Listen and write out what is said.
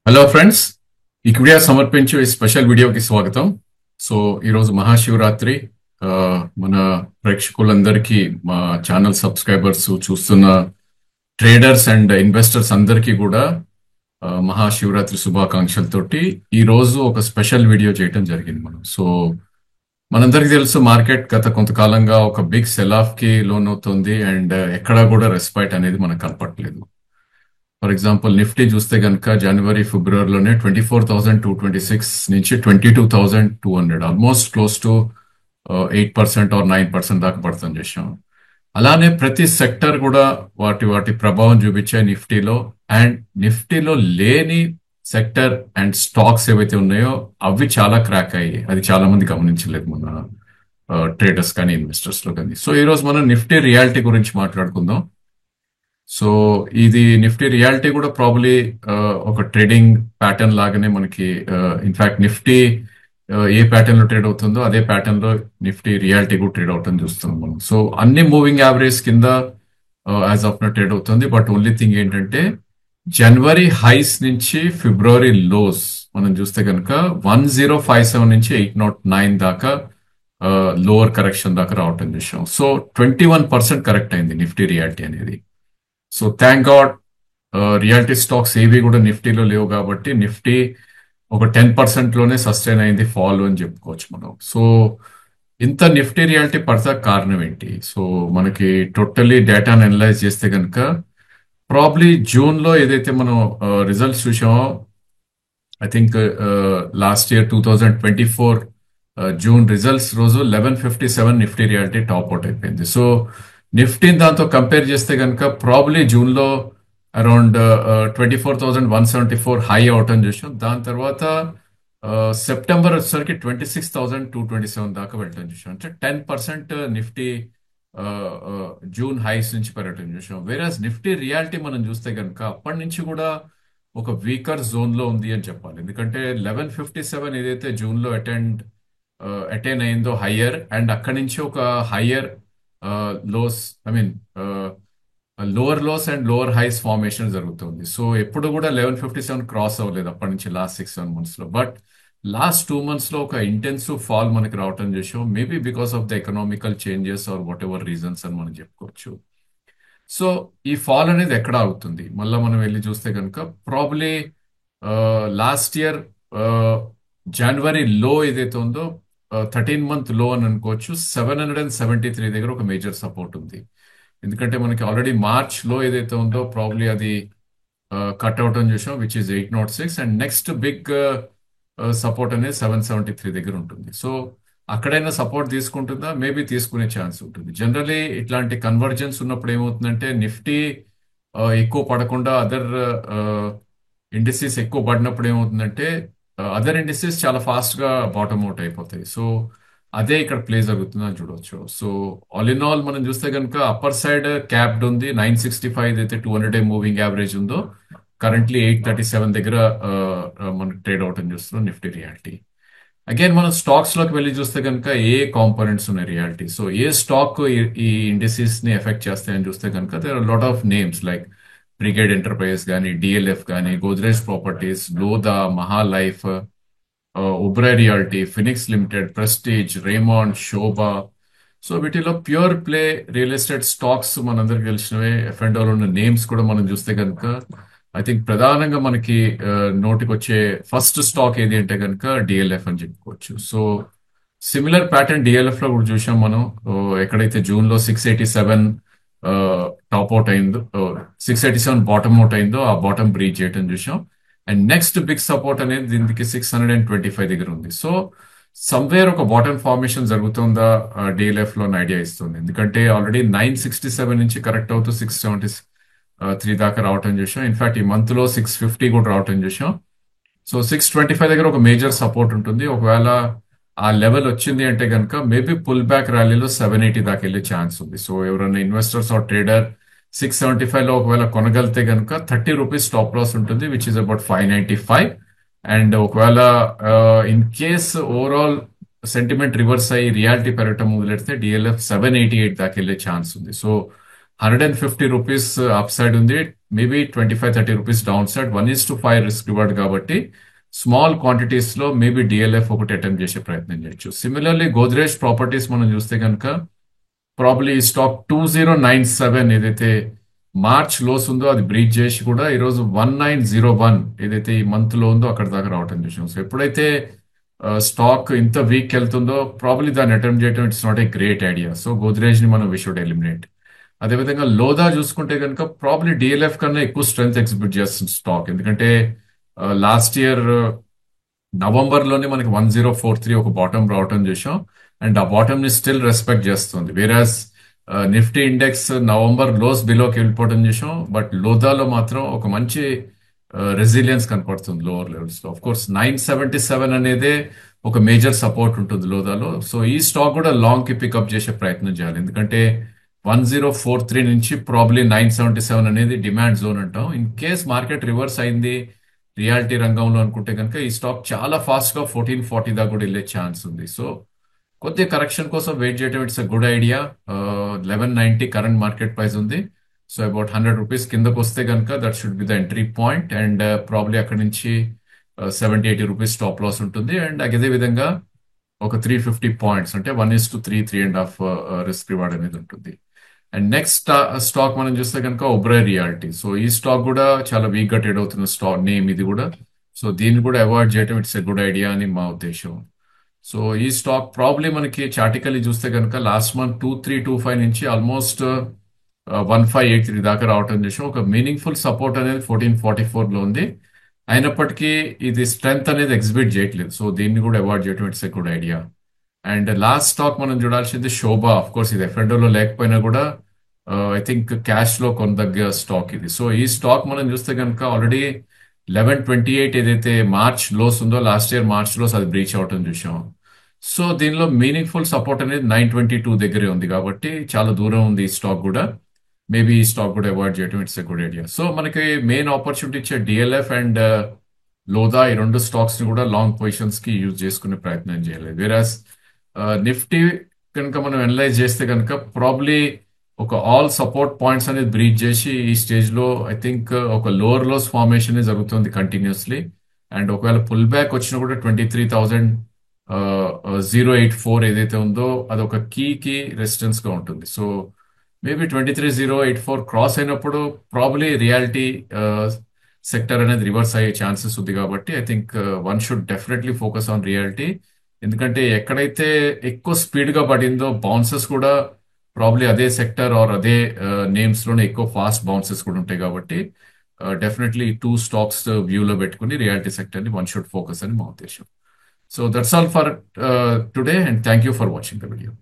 Hello friends, ఈ video సమర్పించే ఈ స్పెషల్ వీడియోకి స్వాగతం. సో ఈరోజు మహాశివరాత్రి. ఆ, మన ప్రేక్షకులందరికీ, మా ఛానల్ సబ్స్క్రైబర్స్, చూస్తున్న ట్రేడర్స్ అండ్ ఇన్వెస్టర్స్ అందరికీ కూడా మహాశివరాత్రి శుభాకాంక్షలతోటి ఈ రోజు ఒక స్పెషల్ వీడియో చేయటం జరిగింది. మనందరికీ తెలుసు, మార్కెట్ గత కొంతకాలంగా ఒక బిగ్ సెల్ ఆఫ్ కి లోన్ అవుతుంది అండ్ ఎక్కడా కూడా రెస్పైట్ అనేది మనకు కనపట్లేదు. ఫర్ ఎగ్జాంపుల్ నిఫ్టీ చూస్తే కనుక జనవరి ఫిబ్రవరిలోనే 24,226 నుంచి 22,200, ఆల్మోస్ట్ క్లోజ్ టు 8% ఆర్ 9% దాకా పడుతుంది చేసాం. అలానే ప్రతి సెక్టర్ కూడా వాటి వాటి ప్రభావం చూపించాయి నిఫ్టీలో. అండ్ నిఫ్టీలో లేని సెక్టర్ అండ్ స్టాక్స్ ఏవైతే ఉన్నాయో అవి చాలా క్రాక్ అయ్యాయి. అది చాలా మంది గమనించలేదు మన ట్రేడర్స్ కానీ ఇన్వెస్టర్స్ లో కానీ. సో ఈ రోజు మనం నిఫ్టీ రియాలిటీ గురించి మాట్లాడుకుందాం. సో ఇది నిఫ్టీ రియాలిటీ కూడా ప్రాబ్లీ ఒక ట్రేడింగ్ ప్యాటర్న్ లాగానే మనకి, ఇన్ఫాక్ట్ నిఫ్టీ ఏ ప్యాటర్న్ లో ట్రేడ్ అవుతుందో అదే ప్యాటర్న్ లో నిఫ్టీ రియాలిటీ కూడా ట్రేడ్ అవుతుంది చూస్తున్నాం మనం. సో అన్ని మూవింగ్ యావరేజ్ కింద యాజ్ ఆఫ్ నా ట్రేడ్ అవుతుంది. బట్ ఓన్లీ థింగ్ ఏంటంటే జనవరి హైస్ నుంచి ఫిబ్రవరి లోస్ మనం చూస్తే కనుక 1057 నుంచి 809 దాకా లోవర్ కరెక్షన్ దాకా రావటం చూసాం. సో 21% కరెక్ట్ అయింది నిఫ్టీ రియాలిటీ అనేది. So thank God reality stocks ఏవి కూడా నిఫ్టీలో లేవు కాబట్టి నిఫ్టీ ఒక 10% లోనే సస్టైన్ అయింది ఫాల్ అని చెప్పుకోవచ్చు మనం. సో ఇంత నిఫ్టీ రియాలిటీ పడతా కారణం ఏంటి? సో మనకి టోటల్లీ డేటాను అనలైజ్ చేస్తే కనుక ప్రాబ్లీ జూన్ లో ఏదైతే మనం రిజల్ట్స్ చూసామో, I think last year 2024 June results రోజు 1157 నిఫ్టీ రియాలిటీ టాప్ అవుట్ అయిపోయింది. సో నిఫ్టీని దాంతో కంపేర్ చేస్తే కనుక ప్రాబ్లీ జూన్ లో అరౌండ్ 24,174 హై అవటం చూసాం. దాని తర్వాత సెప్టెంబర్ వచ్చేసరికి 26,227 దాకా వెళ్ళటం చూసాం. అంటే 10% నిఫ్టీ జూన్ హైస్ నుంచి పెరగటం చూసాం. వేరేస్ నిఫ్టీ రియాలిటీ మనం చూస్తే కనుక అప్పటి నుంచి కూడా ఒక వీకర్ జోన్ లో ఉంది అని చెప్పాలి. ఎందుకంటే 1157 ఏదైతే జూన్ లో అటైన్ అయిందో హయ్యర్, అండ్ అక్కడి నుంచి ఒక higher lows, I mean lower lows and lower highs formation జరుగుతుంది. సో ఎప్పుడు కూడా 1157 క్రాస్ అవ్వలేదు అప్పటి నుంచి లాస్ట్ 6-7 months లో. బట్ లాస్ట్ 2 months లో ఒక ఇంటెన్సివ్ ఫాల్ మనకి రావటం చేసాం. Maybe because of the economical changes or whatever reasons అని మనం చెప్పుకోవచ్చు. సో ఈ ఫాల్ అనేది ఎక్కడ అవుతుంది మళ్ళీ మనం వెళ్ళి చూస్తే కనుక ప్రాబ్లీ లాస్ట్ ఇయర్ జనవరి లో ఏదైతే ఉందో 13-month లో అని అనుకోవచ్చు. 773 దగ్గర ఒక మేజర్ సపోర్ట్ ఉంది. ఎందుకంటే మనకి ఆల్రెడీ మార్చ్ లో ఏదైతే ఉందో ప్రాబ్లీ అది కట్ అవుట్ అని చూసాం, which is 806, and next big support అనేది 773 దగ్గర ఉంటుంది. సో అక్కడైనా సపోర్ట్ తీసుకుంటుందా? మేబీ తీసుకునే ఛాన్స్ ఉంటుంది. జనరలీ ఇట్లాంటి కన్వర్జెన్స్ ఉన్నప్పుడు ఏమవుతుందంటే నిఫ్టీ ఎక్కువ పడకుండా అదర్ ఇండిసెస్ ఎక్కువ పడినప్పుడు ఏమవుతుందంటే అదర్ ఇండిసెస్ చాలా ఫాస్ట్ గా బాటమ్ అవుట్ అయిపోతాయి. సో అదే ఇక్కడ ప్లే జరుగుతుందని చూడవచ్చు. సో ఆల్ ఇన్ ఆల్ మనం చూస్తే కనుక అప్పర్ సైడ్ క్యాప్డ్ ఉంది 965 అయితే 200-day మూవింగ్ యావరేజ్ ఉందో, కరెంట్లీ 837 దగ్గర మనకి ట్రేడ్ అవుట్ అని చూస్తున్నాం నిఫ్టీ రియాలిటీ. అగైన్ మనం స్టాక్స్ లోకి వెళ్ళి చూస్తే కనుక ఏ కాంపోనెంట్స్ ఉన్నాయి రియాలిటీ. సో ఏ స్టాక్ ఈ ఇండిసెస్ ని ఎఫెక్ట్ చేస్తాయని చూస్తే కనుక there are lot of names like Brigade Enterprises కానీ, డిఎల్ఎఫ్ కానీ, గోద్రేజ్ ప్రాపర్టీస్, లోదా, మహాలైఫ్, Oberoi realty, Phoenix limited, Prestige, Raymond, Sobha. So వీటిలో pure play real estate stocks మనందరికి తెలిసినవే. ఎఫ్ఎండోలో ఉన్న నేమ్స్ కూడా మనం చూస్తే కనుక ఐ థింక్ ప్రధానంగా మనకి నోటికి వచ్చే ఫస్ట్ స్టాక్ ఏది అంటే కనుక డిఎల్ఎఫ్ అని చెప్పుకోవచ్చు. సో సిమిలర్ ప్యాటర్న్ డిఎల్ఎఫ్ లో కూడా చూసాం మనం. ఎక్కడైతే జూన్ లో 687 టాప్ అవుట్ అయిందో, 687 బాటమ్ అవుట్ అయిందో ఆ బాటమ్ బ్రీచ్ చేయటం చూసాం. అండ్ నెక్స్ట్ బిగ్ సపోర్ట్ అనేది దీనికి 625 దగ్గర ఉంది. సో సమ్వేర్ ఒక బాటమ్ ఫార్మేషన్ జరుగుతుందా డిఎల్ఎఫ్ లో ఐడియా ఇస్తుంది. ఎందుకంటే ఆల్రెడీ 967 నుంచి కరెక్ట్ అవుతూ 673 దాకా రావటం చూసాం. ఇన్ఫాక్ట్ ఈ మంత్ లో 650 కూడా రావటం చూసాం. సో 625 దగ్గర ఒక మేజర్ సపోర్ట్ ఉంటుంది. ఒకవేళ ఆ లెవెల్ వచ్చింది అంటే కనుక మేబీ పుల్ బ్యాక్ ర్యాలీలో 780 దాకా వెళ్ళే ఛాన్స్ ఉంది. సో ఎవరైనా ఇన్వెస్టర్స్ ఆర్ ట్రేడర్ 675 లో ఒకవేళ కొనగలితే కనుక 30 రూపీస్ స్టాప్ లాస్ ఉంటుంది, విచ్ ఇస్ అబౌట్ 595. అండ్ ఒకవేళ in case overall sentiment reverse అయ్యి రియాలిటీ పెరగటం మొదలెడితే డిఎల్ఎఫ్ 788 దాకా వెళ్ళే ఛాన్స్ ఉంది. సో 150 రూపీస్ అప్ సైడ్ ఉంది. Maybe 25-30 rupees down side 1:5 risk reward కాబట్టి స్మాల్ క్వాంటిటీస్ లో మేబీ డిఎల్ఎఫ్ ఒకటి అటెంప్ట్ చేసే ప్రయత్నం చేయొచ్చు. సిమిలర్లీ గోద్రేజ్ ప్రాపర్టీస్ మనం చూస్తే కనుక ప్రాబ్లీ స్టాక్ 2097 ఏదైతే మార్చ్ లోస్ ఉందో అది బ్రీచ్ చేసి కూడా ఈరోజు 1901 ఏదైతే ఈ మంత్ లో ఉందో అక్కడ దాకా రావటం చూసాం. సో ఎప్పుడైతే స్టాక్ ఇంత వీక్ వెళ్తుందో ప్రాబ్లీ దాన్ని అటెంప్ట్ చేయడం it's not a great idea. So Godrej ని మనం వి షుడ్ ఎలిమినేట్. అదేవిధంగా లోదా చూసుకుంటే కనుక ప్రాబ్లీ డిఎల్ఎఫ్ కన్నా ఎక్కువ స్ట్రెంగ్త్ ఎగ్జిబిట్ చేస్తుంది స్టాక్. ఎందుకంటే లాస్ట్ ఇయర్ నవంబర్ లోనే మనకి 1043 ఒక బాటమ్ రావటం చూసాం. అండ్ ఆ బాటమ్ ని స్టిల్ రెస్పెక్ట్ చేస్తుంది. వేరాజ్ నిఫ్టీ ఇండెక్స్ నవంబర్ లోస్ బిలోకి వెళ్ళిపోవడం చూసాం. బట్ లోదాలో మాత్రం ఒక మంచి రెసిలియన్స్ కనపడుతుంది లోవర్ లెవెల్స్ లో. ఆఫ్ కోర్స్ 977 అనేది ఒక మేజర్ సపోర్ట్ ఉంటుంది లోదాలో. సో ఈ స్టాక్ కూడా లాంగ్ కి పికప్ చేసే ప్రయత్నం చేయాలి. ఎందుకంటే 1043 నుంచి ప్రాబ్లీ 977 అనేది డిమాండ్ జోన్ అంటాం. ఇన్ కేస్ మార్కెట్ రివర్స్ అయింది రియాలిటీ రంగంలో అనుకుంటే కనుక ఈ స్టాక్ చాలా ఫాస్ట్ గా 1440 దాకా కూడా వెళ్ళే ఛాన్స్ ఉంది. సో కొద్దిగా కరెక్షన్ కోసం వెయిట్ చేయడం it's a good idea. 1190 current market price ఉంది. సో అబౌట్ 100 రూపీస్ కిందకు వస్తే కనుక that should be the entry point. And probably అక్కడ నుంచి 70-80 రూపీస్ స్టాప్ లాస్ ఉంటుంది. అండ్ అదే విధంగా ఒక 350 పాయింట్స్ అంటే 1:3, 3.5 రిస్క్ రివార్డ్ అనేది ఉంటుంది. అండ్ నెక్స్ట్ స్టాక్ మనం చూస్తే కనుక ఒబ్రాయ్ రియాలిటీ. సో ఈ స్టాక్ కూడా చాలా వీక్ గా ట్రేడ్ అవుతున్న స్టాక్ నేమ్ ఇది కూడా. సో దీన్ని కూడా అవాయిడ్ చేయడం ఇట్స్ ఎ గుడ్ ఐడియా అని మా ఉద్దేశం. సో ఈ స్టాక్ ప్రాబ్లీ మనకి చార్టికల్లీ చూస్తే కనుక లాస్ట్ మంత్ 2325 నుంచి ఆల్మోస్ట్ 1583 దాకా రావటం చేసాం. ఒక మీనింగ్ఫుల్ సపోర్ట్ అనేది 1444 లో ఉంది. అయినప్పటికీ ఇది స్ట్రెంగ్త్ అనేది ఎగ్జిబిట్ చేయట్లేదు. సో దీన్ని కూడా అవాయిడ్ చేయడం it's a good idea. And last stock మనం చూడాల్సింది శోభా. ఆఫ్ కోర్స్ ఇది ఎఫ్ఎండో లో లేకపోయినా కూడా ఐ థింక్ క్యాష్ లో కొనదగ్గ స్టాక్ ఇది. సో ఈ స్టాక్ మనం చూస్తే కనుక ఆల్రెడీ 1128 ఏదైతే మార్చ్ లోస్ ఉందో లాస్ట్ ఇయర్ మార్చ్ లోస్ అది బ్రీచ్ అవటం చూసాం. సో దీనిలో మీనింగ్ఫుల్ సపోర్ట్ అనేది 922 దగ్గరే ఉంది కాబట్టి చాలా దూరం ఉంది ఈ స్టాక్ కూడా. మేబీ ఈ స్టాక్ కూడా అవాయిడ్ చేయడం it's a good idea. So మనకి మెయిన్ ఆపర్చునిటీ ఇచ్చే డిఎల్ఎఫ్ అండ్ లోదా ఈ రెండు స్టాక్స్ ని కూడా లాంగ్ పొజిషన్స్ కి యూజ్ చేసుకునే ప్రయత్నం చేయాలి. వేరాస్ నిఫ్టీ కనుక మనం అనలైజ్ చేస్తే కనుక ప్రాబ్లీ ఒక ఆల్ సపోర్ట్ పాయింట్స్ అనేది బ్రీచ్ చేసి ఈ స్టేజ్ లో ఐ థింక్ ఒక లోవర్ లోస్ ఫార్మేషన్ జరుగుతుంది కంటిన్యూస్లీ. అండ్ ఒకవేళ పుల్ బ్యాక్ వచ్చినా కూడా 23,084 ఏదైతే ఉందో అది ఒక కీ రెసిస్టెన్స్ గా ఉంటుంది. సో మేబీ 23,084 క్రాస్ అయినప్పుడు ప్రాబ్లీ రియాలిటీ సెక్టర్ అనేది రివర్స్ అయ్యే ఛాన్సెస్ ఉంది. కాబట్టి I think one should definitely focus on reality. ఎందుకంటే ఎక్కడైతే ఎక్కువ స్పీడ్ గా పడిందో బౌన్సెస్ కూడా ప్రాబ్లీ అదే సెక్టర్ ఆర్ అదే నేమ్స్ లోనే ఎక్కువ ఫాస్ట్ బౌన్సెస్ కూడా ఉంటాయి. కాబట్టి డెఫినెట్లీ 2 స్టాక్స్ వ్యూలో పెట్టుకుని రియాలిటీ సెక్టర్ ని వన్ షుడ్ ఫోకస్ అని మా ఉద్దేశం. So that's all for today and thank you for watching the video.